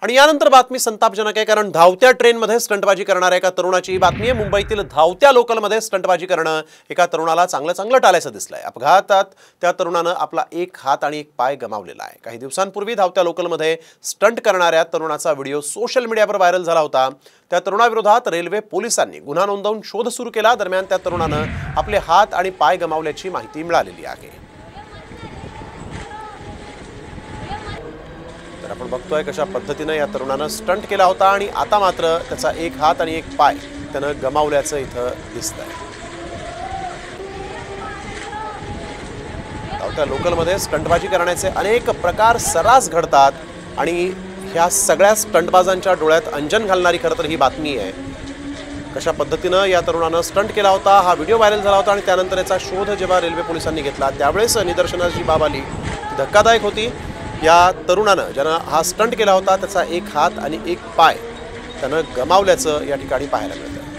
आणि यानंतर बातमी संतापजनक आहे, कारण धावत्या ट्रेनमध्ये स्टंटबाजी करणाऱ्या एका तरुणाची ही बातमी आहे। मुंबईतील धावत्या लोकलमध्ये स्टंटबाजी करणं एका तरुणाला चांगलं टाळायचं दिसलंय। अपघातात त्या तरुणानं आपला एक हात आणि एक पाय गमावलेला आहे। काही दिवसांपूर्वी धावत्या लोकलमध्ये स्टंट करणाऱ्या तरुणाचा व्हिडिओ सोशल मीडियावर व्हायरल झाला होता। त्या तरुणाविरोधात रेल्वे पोलिसांनी गुन्हा नोंदवून शोध सुरू केला। दरम्यान त्या तरुणानं आपले हात आणि पाय गमावल्याची माहिती मिळालेली आहे। तर आपण बघतोय कशा पद्धतीने या तरुणानं स्टंट केला होता आणि आता मात्र त्याचा एक हात आणि एक पाय त्यानं गमावल्याचं इथं दिसतंय। धावत्या लोकलमध्ये स्टंटबाजी करण्याचे अनेक प्रकार सर्रास घडतात आणि ह्या सगळ्या स्टंटबाजांच्या डोळ्यात अंजन घालणारी खरं तर ही बातमी आहे। कशा पद्धतीने या तरुणानं स्टंट केला होता, हा व्हिडिओ व्हायरल झाला होता आणि त्यानंतर याचा शोध जेव्हा रेल्वे पोलिसांनी घेतला त्यावेळेस निदर्शनास जी बाब आली ती धक्कादायक होती। या तरुणानं ज्यानं हा स्टंट केला होता त्याचा एक हात आणि एक पाय त्यानं गमावल्याचं या ठिकाणी पाहायला मिळतं।